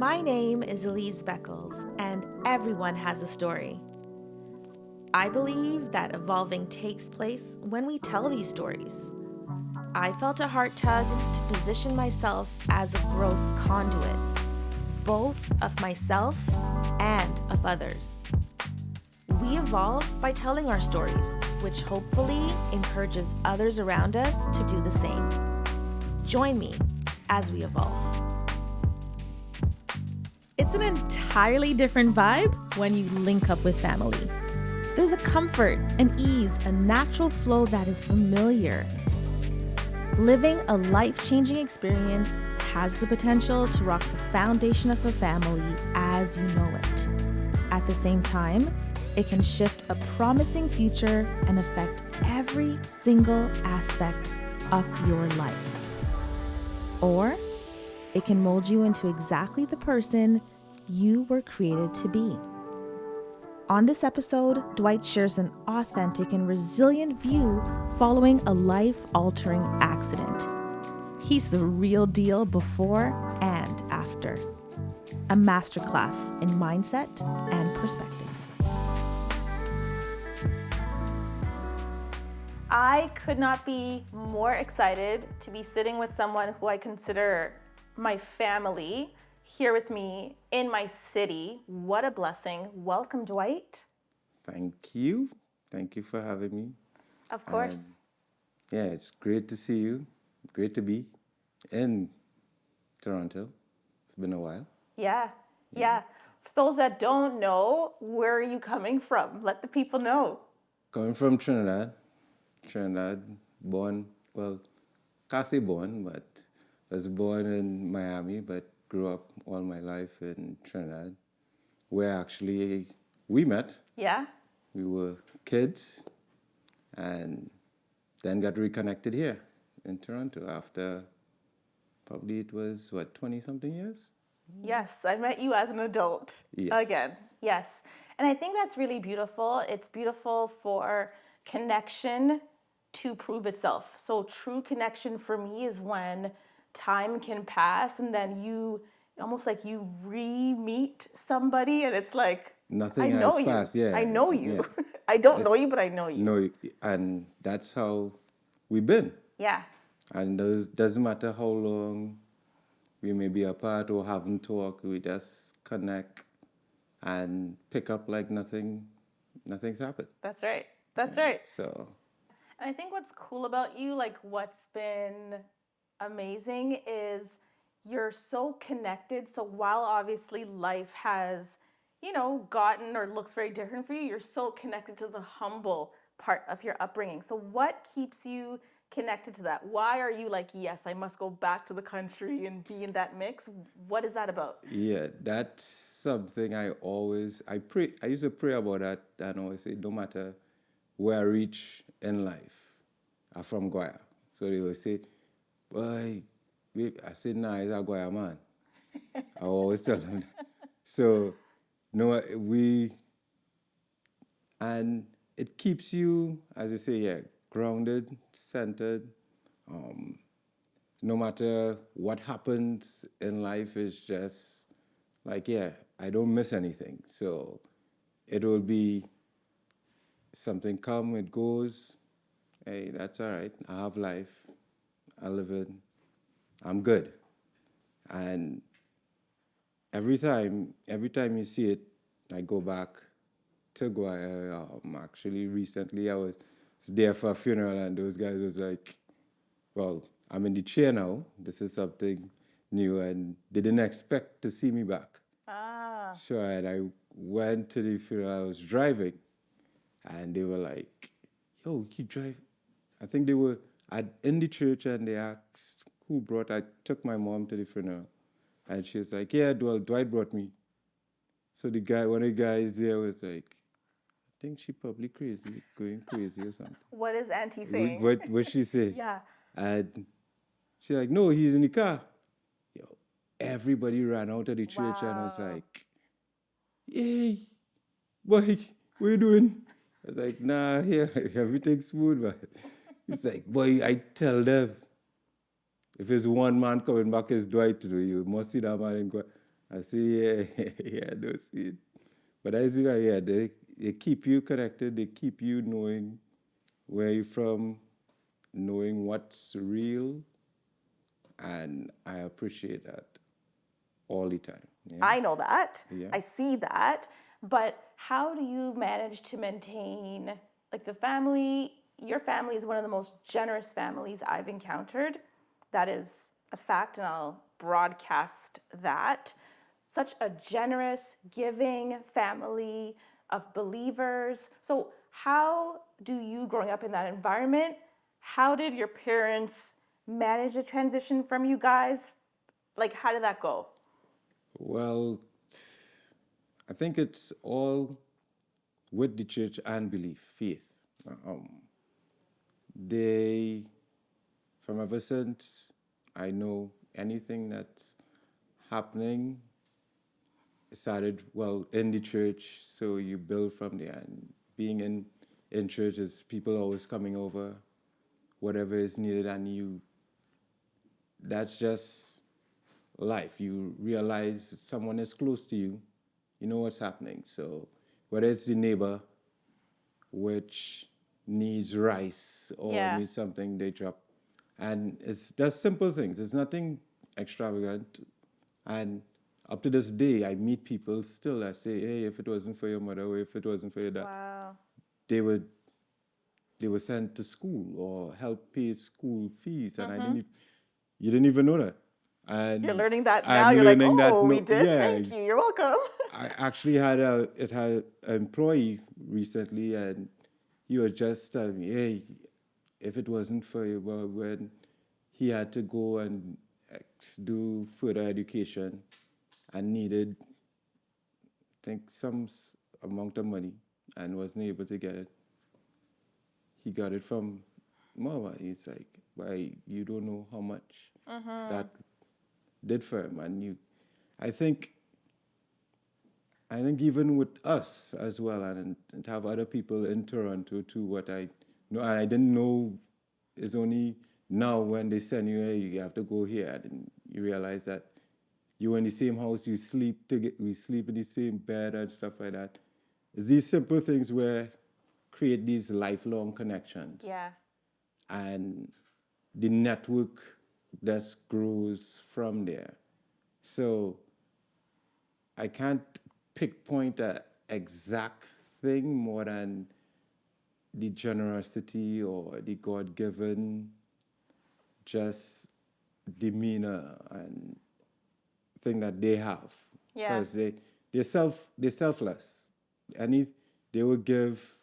My name is Elise Beckles, and everyone has a story. I believe that evolving takes place when we tell these stories. I felt a heart tug to position myself as a growth conduit, both of myself and of others. We evolve by telling our stories, which hopefully encourages others around us to do the same. Join me as we evolve. It's an entirely different vibe when you link up with family. There's a comfort, an ease, a natural flow that is familiar. Living a life-changing experience has the potential to rock the foundation of a family as you know it. At the same time, it can shift a promising future and affect every single aspect of your life. Or it can mold you into exactly the person you were created to be. On this episode, Dwight shares an authentic and resilient view following a life-altering accident. He's the real deal before and after. A masterclass in mindset and perspective. I could not be more excited to be sitting with someone who I consider my family here with me in my city. What a blessing. Welcome, Dwight. Thank you. Thank you for having me. Of course. Yeah, it's great to see you. Great to be in Toronto. It's been a while. Yeah. For those that don't know, where are you coming from? Let the people know. Coming from Trinidad. Born, well, can't say born, but was born in Miami, but grew up all my life in Trinidad, where actually we met. Yeah. We were kids and then got reconnected here in Toronto after probably it was, 20-something years? Yes, I met you as an adult again. Yes. And I think that's really beautiful. It's beautiful for connection to prove itself. So true connection for me is when time can pass and then you almost like you re-meet somebody and it's like, Nothing I know has you. passed, yeah. I know you. Yeah. I don't know you, but I know you. No, and that's how we've been. Yeah. And it doesn't matter how long we may be apart or haven't talked, we just connect and pick up like nothing's happened. That's right. That's right. So, And I think what's cool about you, like what's been amazing is you're so connected. So while obviously life has, gotten or looks very different for you, you're so connected to the humble part of your upbringing. So what keeps you connected to that? Why are you like, yes, I must go back to the country and be in that mix? What is that about? yeah, that's something I pray. I used to pray about that and always say, no matter where I reach in life, I'm from Goya. So they would say, boy, I said, nah, he's a Goya man. I always tell them that. So, no, and it keeps you, as you say, yeah, grounded, centered. No matter what happens in life, it's just like, yeah, I don't miss anything. So it will be something come, it goes. Hey, that's all right. I have life. I live it. I'm good. And every time you see it, I go back to Guaya. Actually, recently I was there for a funeral, and those guys was like, well, I'm in the chair now. This is something new, and they didn't expect to see me back. So and I went to the funeral. I was driving, and they were like, yo, you drive? I think they were in the church, and they asked who brought. I took my mom to the funeral, and she was like, yeah, well, Dwight brought me. So one of the guys there was like, I think she probably going crazy or something. What is Auntie saying? What she say? Yeah. And she's like, no, he's in the car. Yo, everybody ran out of the church and I was like, hey, boy, what you doing? I was like, nah, here, everything's smooth, but he's like, boy, I tell them, if it's one man coming back, it's Dwight to do. You must see that man and go. I see, yeah, yeah, I don't see it. But I see that, yeah, they keep you connected, they keep you knowing where you're from, knowing what's real, and I appreciate that all the time. Yeah, I know that. yeah. I see that. But how do you manage to maintain, like, the family? Your family is one of the most generous families I've encountered. That is a fact, and I'll broadcast that. Such a generous, giving family of believers. So, how do you, growing up in that environment, how did your parents manage the transition from you guys? Like, how did that go? Well, I think it's all with the church and belief, faith. Um, they, from ever since I know anything that's happening, it started, well, in the church, so you build from there. And being in church is people always coming over, whatever is needed, and that's just life. You realize someone is close to you, you know what's happening. So whether it's the neighbor, which needs rice or Yeah. needs something, they drop. And it's just simple things. It's nothing extravagant. And up to this day, I meet people still that say, hey, if it wasn't for your mother or if it wasn't for your dad, Wow. they would they were sent to school or help pay school fees. And you didn't even know that. You're And learning that now. I'm You're like, learning that, oh, we no, did. yeah, Thank you. You're welcome. I actually had an employee recently, and he was just telling me, "Hey, if it wasn't for you, well, when he had to go and do further education and needed, I think, some amount of money and wasn't able to get it, he got it from Mama. He's like, why you don't know how much that did for him, and I think." I think even with us as well, and to have other people in Toronto too, what I know, and I didn't know is only now when they send you, hey, you have to go here, and you realize that you in the same house, we sleep in the same bed and stuff like that. It's these simple things where create these lifelong connections, Yeah. and the network just grows from there. So I can't pinpoint a exact thing more than the generosity or the God-given just demeanor and thing that they have, Yeah. because they're selfless. Any They will give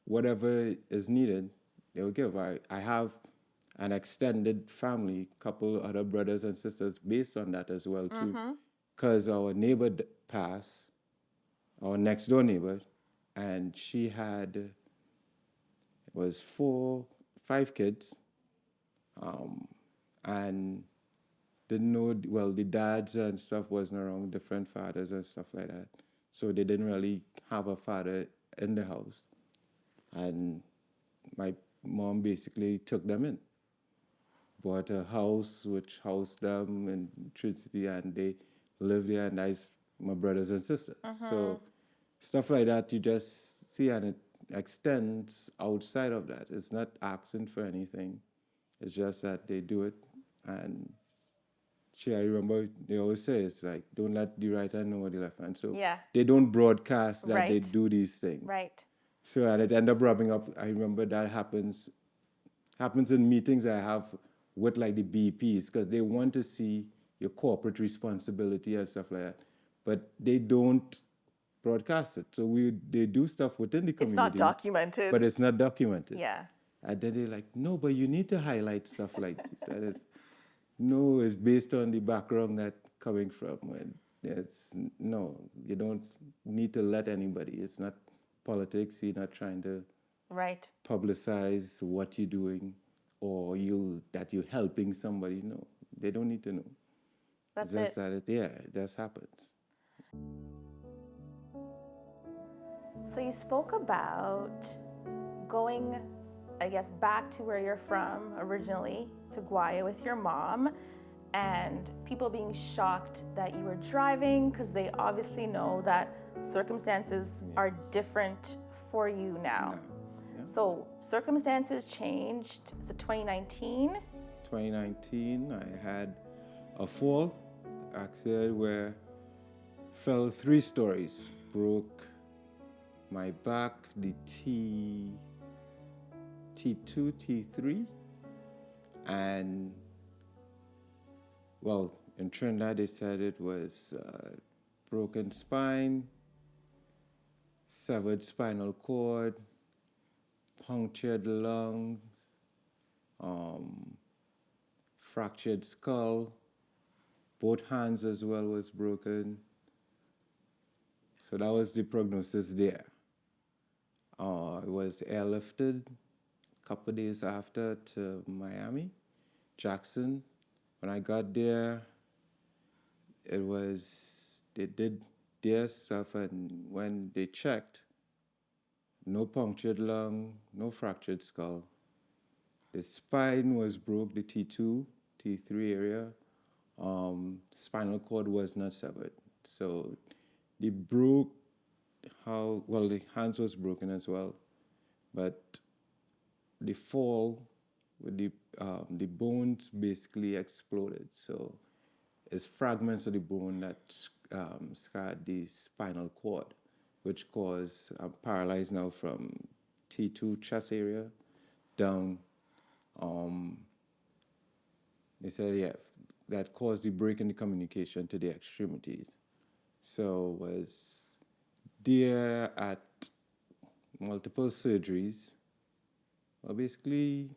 whatever is needed. They will give. I have an extended family, couple other brothers and sisters based on that as well too, because our neighbor passed, our next door neighbor, and she had was 5 kids, and didn't know, well, the dads and stuff wasn't around, different fathers and stuff like that, so they didn't really have a father in the house, and my mom basically took them in, bought a house which housed them in Trinity, and they lived there, and that's my brothers and sisters. So stuff like that you just see, and it extends outside of that. It's not asking for anything. It's just that they do it. And I remember they always say it's like, don't let the right hand know what the left hand. So Yeah. they don't broadcast that they Right. do these things. Right. So, and it end up rubbing up. I remember that happens in meetings I have with like the BPs, because they want to see your corporate responsibility and stuff like that, but they don't broadcast it. So they do stuff within the It's not community, documented. but it's not documented. Yeah. And then they're like, no, but you need to highlight stuff like this. That is, no, it's based on the background that coming from. And no, you don't need to let anybody. It's not politics. You're not trying to Right. publicize what you're doing or that you're helping somebody. No, they don't need to know. That's It's just it. that it just happens. So you spoke about going, I guess, back to where you're from originally, to Guaya with your mom, and people being shocked that you were driving because they obviously know that circumstances are different for you now. Yeah. So circumstances changed. Is it 2019? 2019, I had a fall accident where fell 3 stories, broke my back, the T2, T3, and well, in Trinidad they said it was broken spine, severed spinal cord, punctured lungs, fractured skull, both hands as well was broken. So that was the prognosis there. It was airlifted a couple of days after to Miami, Jackson. When I got there, they did their stuff, and when they checked, no punctured lung, no fractured skull. The spine was broke, the T2, T3 area. Spinal cord was not severed. So they broke the hands was broken as well, but the fall with the bones basically exploded. So it's fragments of the bone that scarred the spinal cord, which caused I'm paralyzed now from T2 chest area down. They said that caused the break in the communication to the extremities. So was there at multiple surgeries, well, basically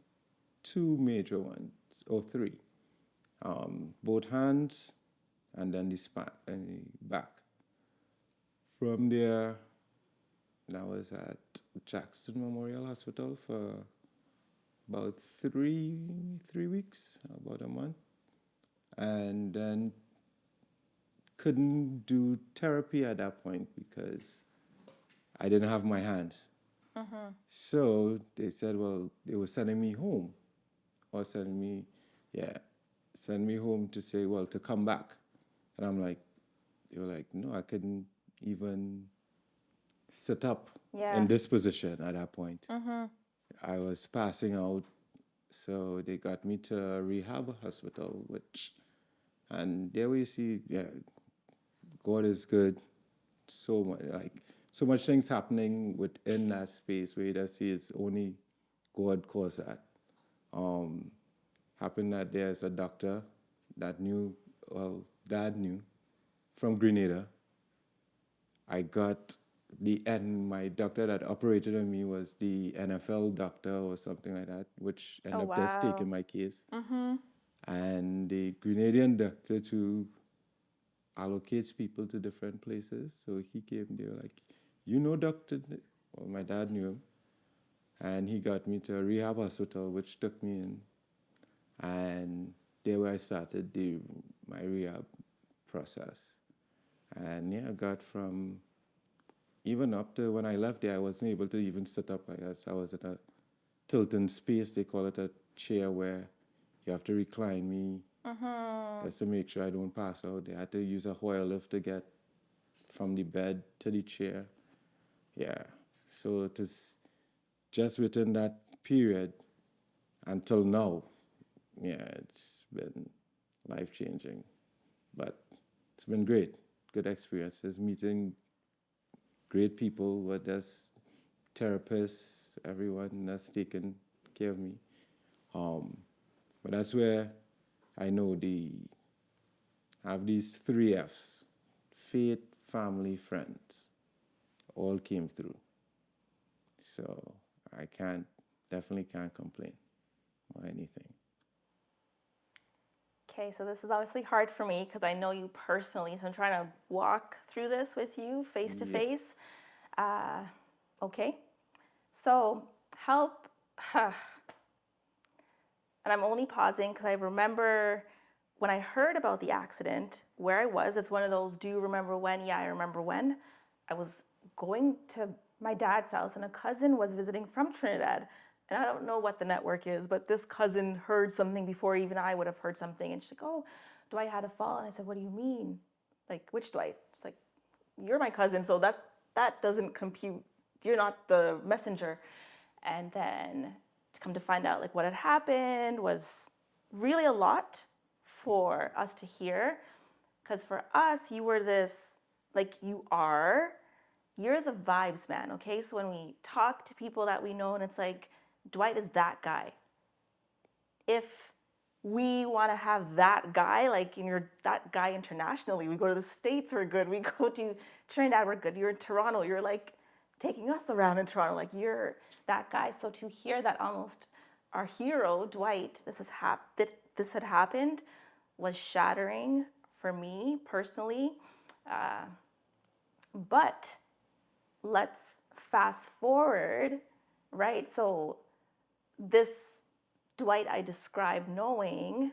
2 major ones, or 3. Both hands and then the spine and the back. From there, I was at Jackson Memorial Hospital for about 3 weeks, about a month, and then couldn't do therapy at that point because I didn't have my hands. So they said, well, they were sending me home, or send me home to say, well, to come back. And I'm like, they were like, no, I couldn't even sit up in this position at that point. I was passing out, so they got me to a rehab hospital, and there we see, God is good. So much things happening within that space where you just see it's only God caused that. Happened that there's a doctor that Dad knew from Grenada. My doctor that operated on me was the NFL doctor or something like that, which ended up just taking my case. And the Grenadian doctor too allocates people to different places. So he came, they were like, doctor, well, my dad knew him. And he got me to a rehab hospital, which took me in. And there where I started my rehab process. And I got from, even up to when I left there, I wasn't able to even sit up. I was in a tilting space. They call it a chair where you have to recline me just to make sure I don't pass out. They had to use a Hoyer lift to get from the bed to the chair. Yeah. So it is just within that period until now. Yeah, it's been life-changing. But it's been great. Good experiences, meeting great people, but there's therapists, everyone that's taken care of me. But that's where I know I have these 3 Fs: faith, family, friends, all came through. So I definitely can't complain or anything. Okay, so this is obviously hard for me because I know you personally, so I'm trying to walk through this with you face to face. Okay, so help. And I'm only pausing because I remember when I heard about the accident, where I was. It's one of those, do you remember when? Yeah, I remember when. I was going to my dad's house and a cousin was visiting from Trinidad. And I don't know what the network is, but this cousin heard something before even I would have heard something. And she's like, oh, Dwight had a fall. And I said, what do you mean? Like, which Dwight? It's like, you're my cousin, so that doesn't compute. You're not the messenger. And then to come to find out, like, what had happened was really a lot for us to hear. Because for us, you were this, like, you're the vibes man, okay? So when we talk to people that we know, and it's like, Dwight is that guy. If we want to have that guy, like, you're that guy internationally, we go to the States, we're good. We go to Trinidad, we're good. You're in Toronto, you're like taking us around in Toronto, like you're that guy. So to hear that almost our hero, Dwight, this had happened was shattering for me personally. But let's fast forward, right? So this Dwight I described knowing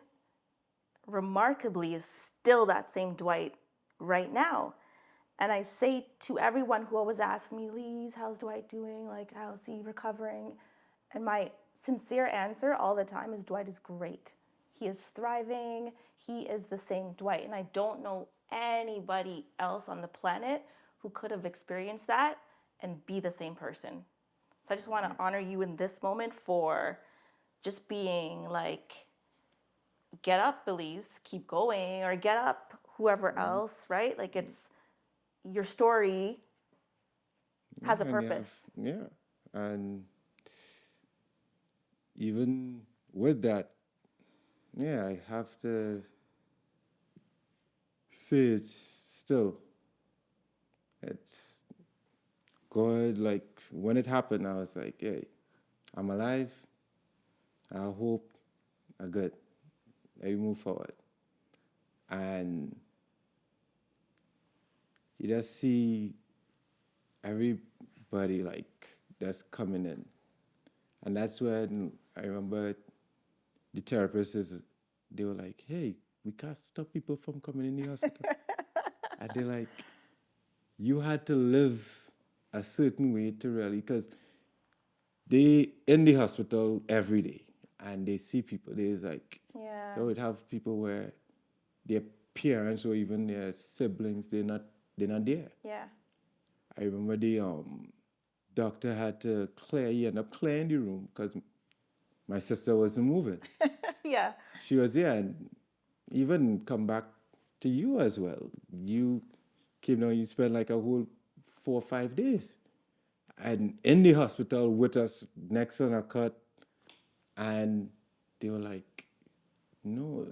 remarkably is still that same Dwight right now. And I say to everyone who always asks me, Lise, how's Dwight doing? Like, how's he recovering? And my sincere answer all the time is Dwight is great. He is thriving. He is the same Dwight. And I don't know anybody else on the planet who could have experienced that and be the same person. So I just want to honor you in this moment for just being like, get up, Belize, keep going, or get up, whoever else, right? Like, it's your story has a purpose. And even with that, I have to say it's God. Like, when it happened, I was like, hey, I'm alive. I hope I'm good. Let me move forward. And you just see everybody like that's coming in. And that's when I remember the therapists, they were like, hey, we can't stop people from coming in the hospital. And they're like, you had to live a certain way to really, because they in the hospital every day and they see people. There's like, they would have people where their parents or even their siblings, they're not there. Yeah. I remember the doctor had to he ended up clearing the room because my sister wasn't moving. Yeah. She was there, and even come back to you as well. You came down, you spent like a whole 4 or 5 days. And in the hospital with us, next on a cot, and they were like, no,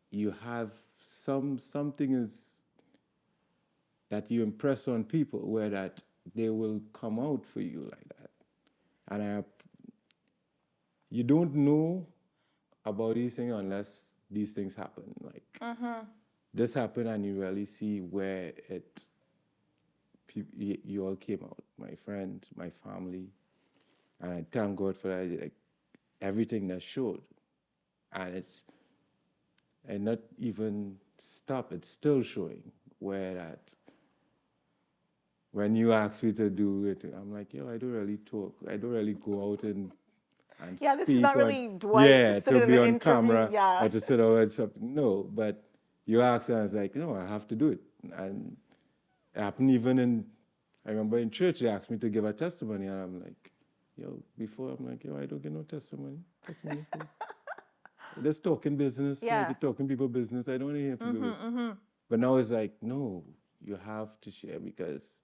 you have something is that you impress on people where that they will come out for you like that. And you don't know about these things unless these things happen. Like, this happened and you really see where you all came out. My friends, my family. And I thank God for that, like, everything that showed. And not even stop, it's still showing where that when you ask me to do it, I'm like, I don't really talk. I don't really go out and speak. This is not really Dwight to sit to in be an on interview. camera or to sit out and something. No, but you ask and I was like, no, I have to do it. And it happened even I remember in church, they asked me to give a testimony and I'm like, I don't get no testimony. Just talking business, like talking people business. I don't want to hear people. But now it's like, no, you have to share because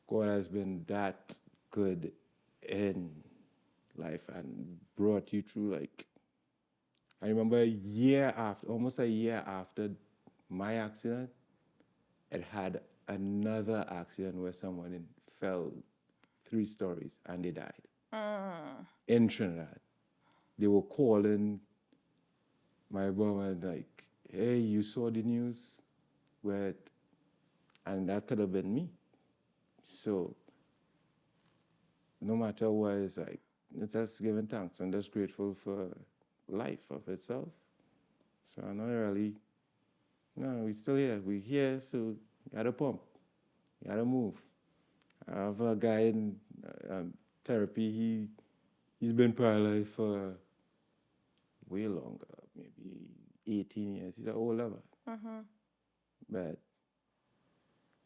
God has been that good in life and brought you through. Like, I remember almost a year after my accident, it had another accident where someone fell 3 stories and they died. In Trinidad. They were calling my mom like, hey, you saw the news? And that could have been me. So no matter what, it's like, it's just giving thanks and just grateful for life of itself. So I'm not really, we're still here. We're here, so you gotta pump. You gotta move. I have a guy in therapy, he's been paralyzed for way longer, maybe 18 years. He's an old lover. But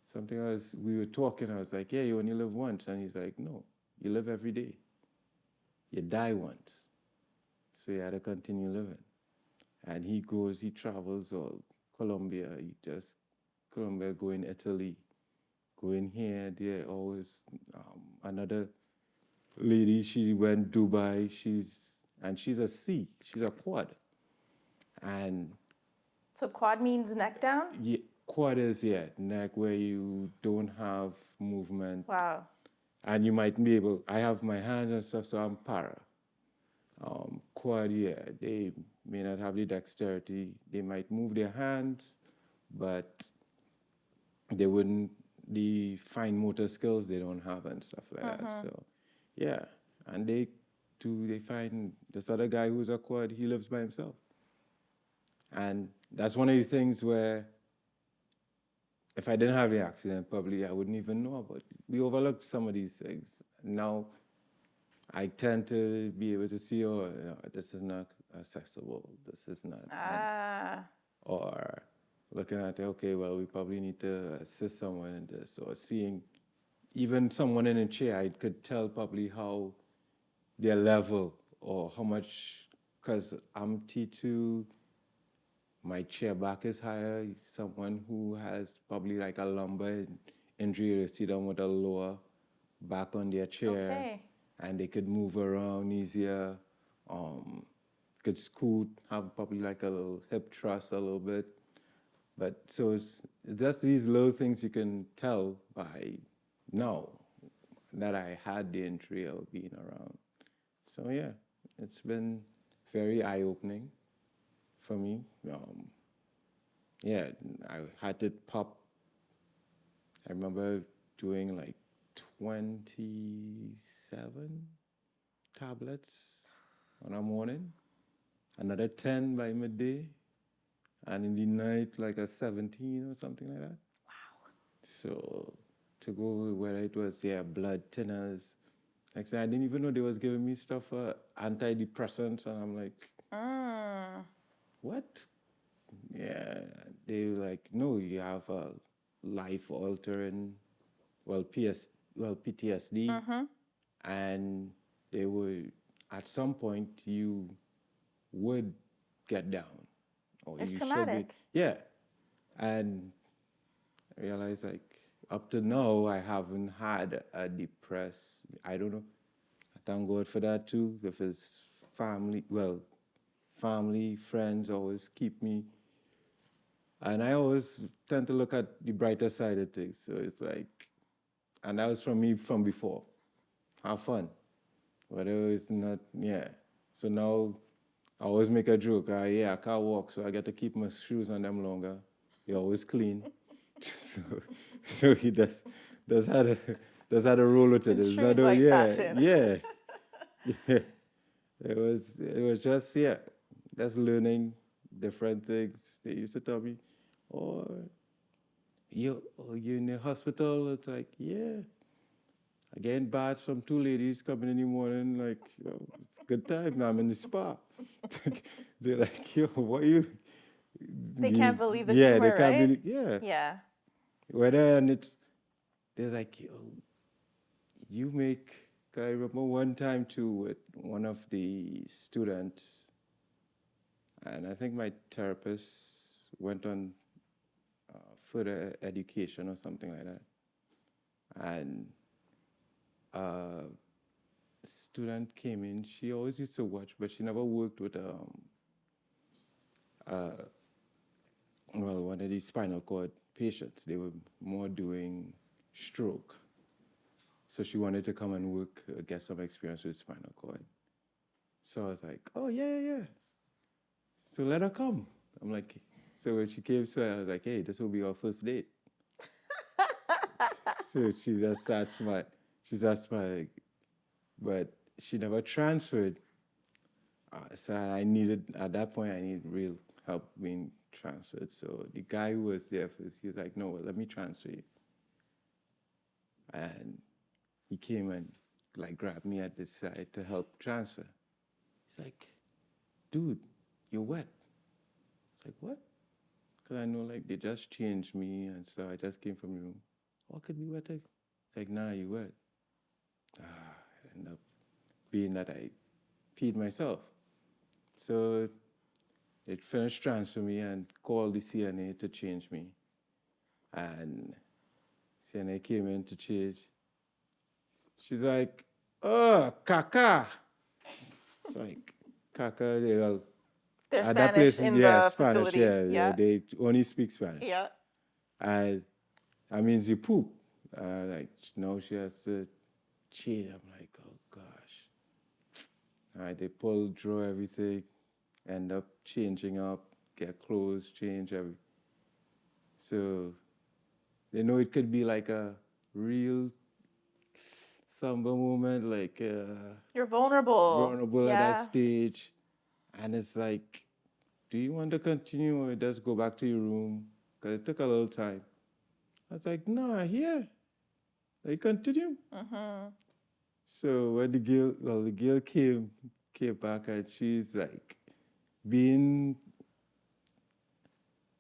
something else, we were talking, I was like, yeah, you only live once. And he's like, no, you live every day. You die once. So you had to continue living. And he travels all Colombia, Colombia, going Italy, going here, there, always. Another lady, she went Dubai, she's a C, she's a quad. And So quad means neck down? yeah, quad is, neck where you don't have movement. Wow. And you might be able, I have my hands and stuff, so I'm para. Quad, they may not have the dexterity. They might move their hands, but they wouldn't, the fine motor skills they don't have and stuff like that. So, yeah. And they find this other guy who's a quad, he lives by himself. And that's one of the things where if I didn't have the accident, probably I wouldn't even know about it. We overlook some of these things. Now, I tend to be able to see, oh, no, this is not accessible. This is not. Or looking at it, okay, well, we probably need to assist someone in this. Or seeing even someone in a chair, I could tell probably how their level or how much, because I'm T2, my chair back is higher. Someone who has probably like a lumbar injury, you see them with a lower back on their chair. Okay. And they could move around easier, could scoot, have probably like a little hip thrust a little bit. But so it's just these little things you can tell by now that I had the injury of being around. So yeah, it's been very eye-opening for me. I had to pop, I remember doing like 27 tablets on a morning, another 10 by midday, and in the night like a 17 or something like that. Wow. So to go where it was, blood thinners. Next thing I didn't even know they was giving me stuff for antidepressants, and I'm like, what? Yeah, they were like, no, you have a life-altering, PTSD, and they would, at some point, you would get down. Or It's you traumatic. Should be, and I realized, like, up to now, I haven't had a depressed, I don't know. I thank God for that, too, if it's family, friends always keep me. And I always tend to look at the brighter side of things. So it's like, and that was from me from before. Have fun. Whatever is not, So now I always make a joke. I can't walk, so I get to keep my shoes on them longer. They're always clean. so he does have a roll with it. It's fashion. Yeah. It was just, that's learning different things. They used to tell me, you're in the hospital. It's like, I get bad from two ladies coming in the morning, like, it's a good time. Now I'm in the spa. They're like, what you... They can't believe the humor, they can't right? believe, Yeah. They're like, you make... I remember one time, too, with one of the students, and I think my therapist went on further education or something like that. And a student came in. She always used to watch, but she never worked with one of these spinal cord patients. They were more doing stroke. So she wanted to come and work, get some experience with spinal cord. So I was like, oh, yeah. So let her come. I'm like, so when she came, I was like, hey, this will be our first date. So she just started smart. She's that smart. But she never transferred. So at that point, I needed real help being transferred. So the guy who was there first, he was like, no, let me transfer you. And he came and like grabbed me at the side to help transfer. He's like, dude, you're wet. It's like, what? Because I know, like, they just changed me, and so I just came from the room. Oh, could be wet. It's like, nah, you wet. End up being that I peed myself. So it finished transfer me and called the CNA to change me. And CNA came in to change. She's like, oh, caca. It's like, caca, There's at that Spanish place, in yeah, the Spanish, facility. yeah, they only speak Spanish. Yeah. And that means you poop. Like, now she has to cheat. I'm like, oh gosh. All right, they pull, draw everything, end up changing up, get clothes, change everything. So they know it could be like a real somber moment, like You're vulnerable. vulnerable at that stage. And it's like, do you want to continue or just go back to your room? Because it took a little time. I was like, nah, here. Like, continue. So when the girl came back and she's like,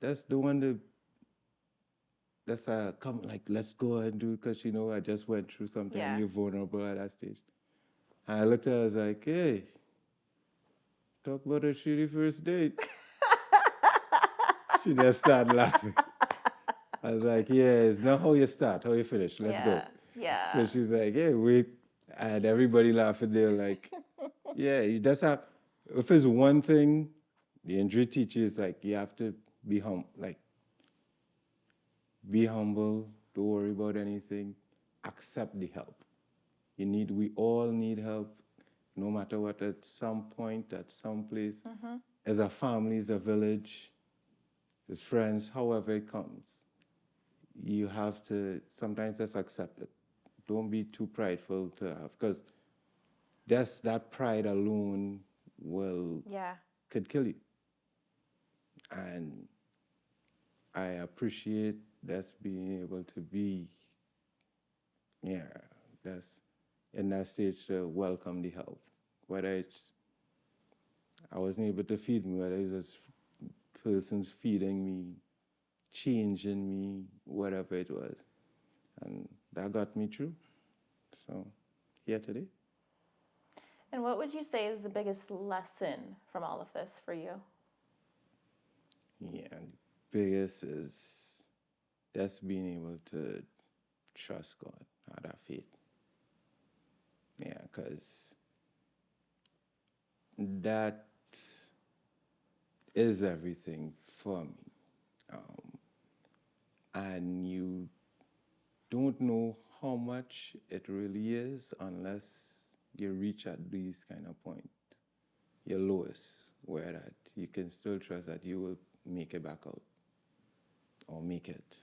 that's the one come, like, let's go and do, because you know I just went through something and you're vulnerable at that stage. And I looked at her, I was like, hey, talk about a shitty first date. She just started laughing. I was like, yeah, it's not how you start, how you finish. Let's go. Yeah. So she's like, hey, wait. And everybody laughing. They're like, yeah, you just have, if it's one thing, the injury teacher is like, you have to be be humble, don't worry about anything, accept the help. We all need help, no matter what, at some point, at some place. As a family, as a village, as friends, however it comes. You have to sometimes just accept it. Don't be too prideful to have, because that pride alone could kill you. And I appreciate that's being able to be, that's in that stage to welcome the help. Whether it's, I wasn't able to feed me, whether it was persons feeding me, changing me, whatever it was. And that got me through. So, here today. And what would you say is the biggest lesson from all of this for you? Yeah, the biggest is just being able to trust God, have that faith. Yeah, because that is everything for me. And you don't know how much it really is unless you reach at these kind of point, your lowest, where that you can still trust that you will make it back out or make it.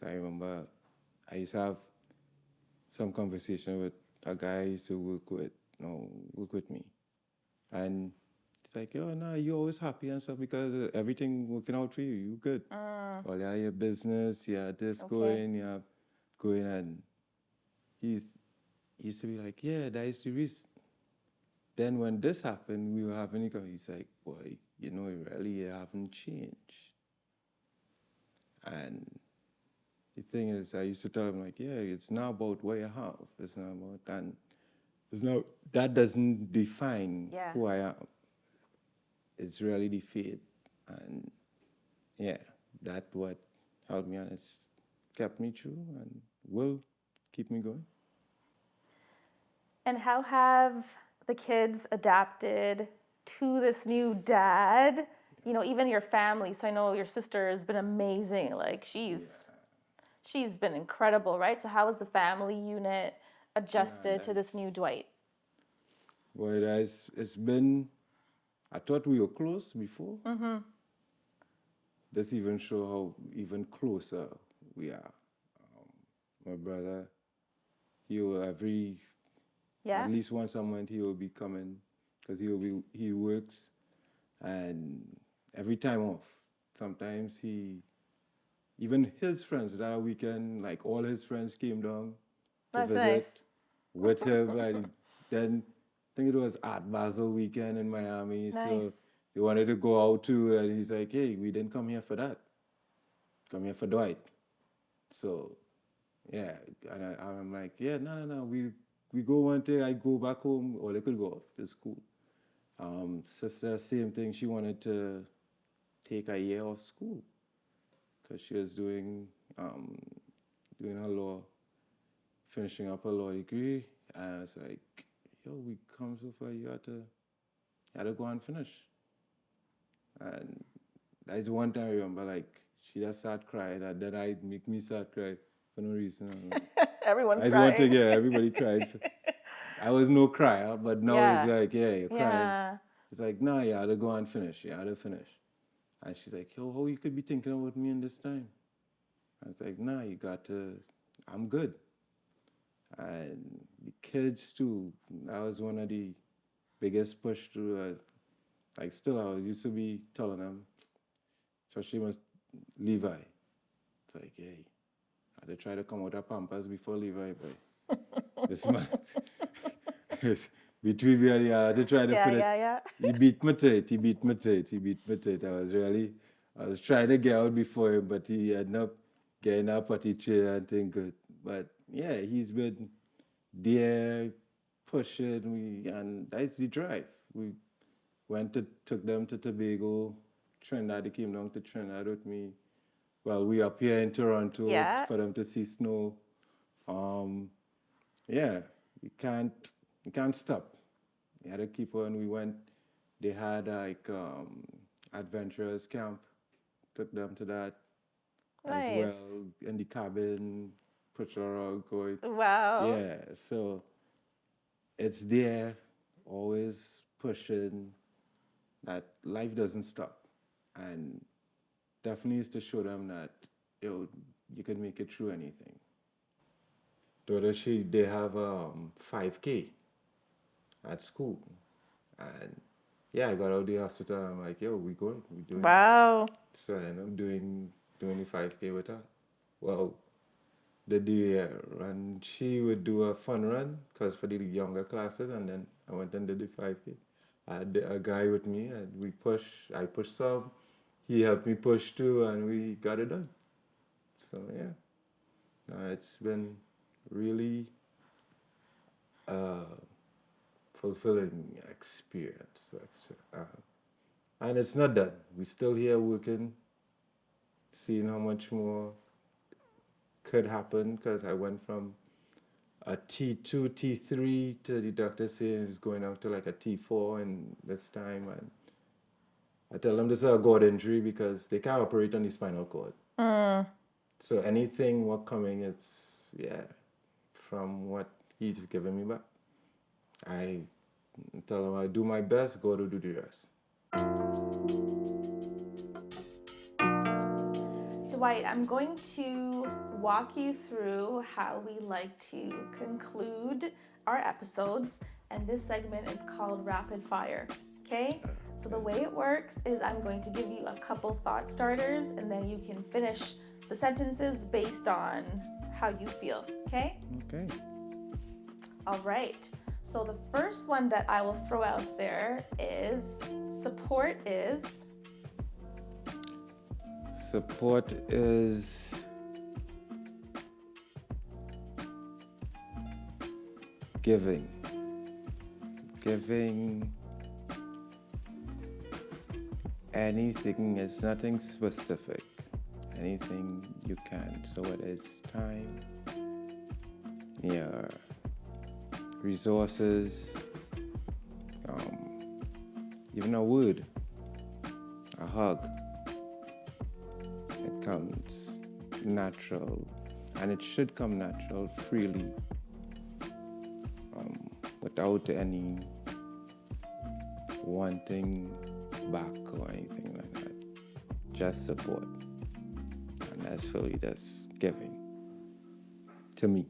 I remember I used to have some conversation with a guy I used to work with me. And it's like, yo, nah, you're always happy and stuff because everything working out for you. You good. Well, you have your business, you have this going, you have going. And he used to be like, yeah, that is the reason. Then when this happened, we were having it. He's like, boy, you really haven't changed. And the thing is, I used to tell him, like, yeah, it's not about what you have. It's not about that. That doesn't define who I am. It's really the faith. And yeah, that's what helped me, and it's kept me true and will keep me going. And how have the kids adapted to this new dad? Even your family. So I know your sister has been amazing. Like she's been incredible, right? So how has the family unit adjusted to this new Dwight? Well, it's been, I thought we were close before. This even show how even closer we are. My brother, he will at least once a month he will be coming because he works, and every time off. Sometimes even his friends that weekend, like all his friends came down to visit with him. And then I think it was Art Basel weekend in Miami. Nice. So they wanted to go out too, and he's like, hey, we didn't come here for that. Come here for Dwight. So, yeah, and I'm like, yeah, no. We go one day, I go back home, or they could go to school. Sister, same thing. She wanted to take a year off school because she was doing her law, finishing up her law degree. And I was like, yo, we come so far, you had to go and finish. And that's one time I remember, like, she just started crying, and then I make me start crying for no reason. Everyone's I just crying. want to, yeah, everybody cried. I was no crier, but now Yeah. it's like, yeah, you're crying. Yeah. It's like, nah, you had to go and finish. You had to finish. And she's like, yo, how you could be thinking about me in this time? I was like, nah, you got to, I'm good. And the kids too, that was one of the biggest push through. Like still, I used to be telling them, especially with Levi. It's like, hey, I had to try to come out of Pampers before Levi, but this month, between me and I had to try to finish. Yeah. He beat my tit. I was trying to get out before him, but he ended up getting up at the chair and thing good. But yeah, he's been there pushing, and that's the drive. We took them to Tobago, Trinidad. They came down to Trinidad with me. Well, we up here in Toronto for them to see snow. Yeah, you can't stop. You had to keep on. We went. They had like adventurers camp. Took them to that as well in the cabin. Put your going. Wow. Yeah, so it's there, always pushing. That life doesn't stop, and definitely is to show them that you can make it through anything. They have 5K at school, and yeah, I got out of the hospital. And I'm like, yo, we doing Wow. it. So I ended up doing the 5K with her. Well, the run, she would do a fun run because for the younger classes, and then I went and did the 5K. I had a guy with me, and I pushed some, he helped me push too, and we got it done. So yeah, it's been really fulfilling experience. And it's not done. We're still here working, seeing how much more could happen, because I went from a T2, T3 to the doctor saying it's going out to like a T4 in this time. And I tell them this is a God injury because they can't operate on the spinal cord. So anything what coming, it's, from what he's given me back. I tell him I do my best, God will do the rest. Dwight, I'm going to walk you through how we like to conclude our episodes, and this segment is called Rapid Fire, okay? So the way it works is I'm going to give you a couple thought starters, and then you can finish the sentences based on how you feel, okay? Okay. All right. So the first one that I will throw out there is support is giving anything. It's nothing specific, anything you can. So whether it's time, your resources, even a word, a hug. It comes natural, and it should come natural, freely, without any wanting back or anything like that. Just support, and that's really just giving to me.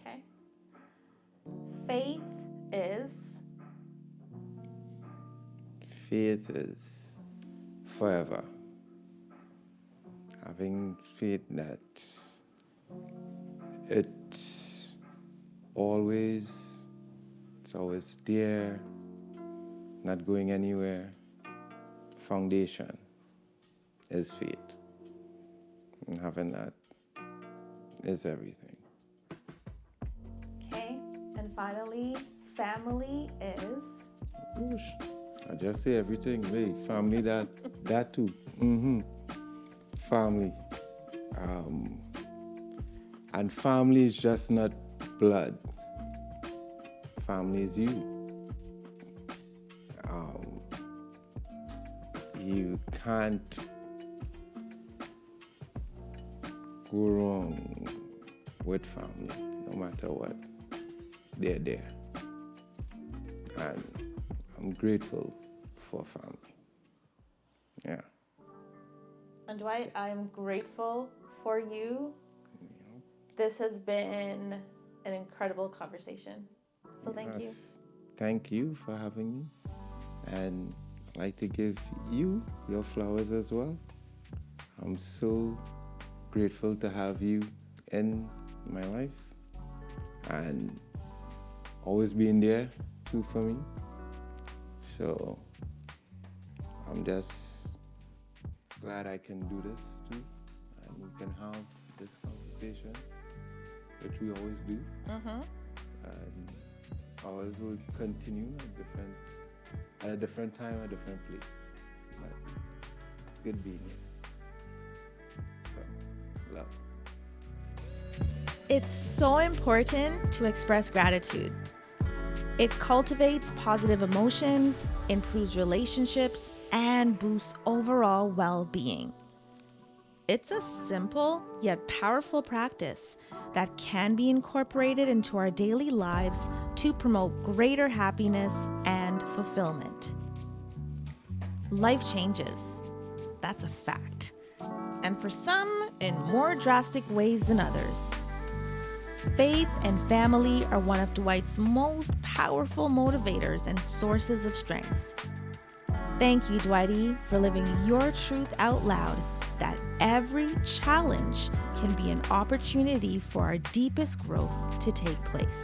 okay. Faith is Forever. Having faith that it's always there, not going anywhere. Foundation is faith. And having that is everything. Okay. And finally, family is? Whoosh. I just say everything. Hey, family, that too. Family. And family is just not blood. Family is you. You can't go wrong with family, no matter what. They're there. And I'm grateful for family. Yeah. And Dwight, I'm grateful for you. This has been an incredible conversation. So thank you. Thank you for having me. And I'd like to give you your flowers as well. I'm so grateful to have you in my life and always being there too for me. So I'm just glad I can do this too, and we can have this conversation, which we always do. And ours will continue at a different time, a different place. But it's good being here. So, love. It's so important to express gratitude. It cultivates positive emotions, improves relationships, and boosts overall well-being. It's a simple yet powerful practice that can be incorporated into our daily lives to promote greater happiness and fulfillment. Life changes. That's a fact. And for some, in more drastic ways than others. Faith and family are one of Dwight's most powerful motivators and sources of strength. Thank you, Dwighty, for living your truth out loud, that every challenge can be an opportunity for our deepest growth to take place.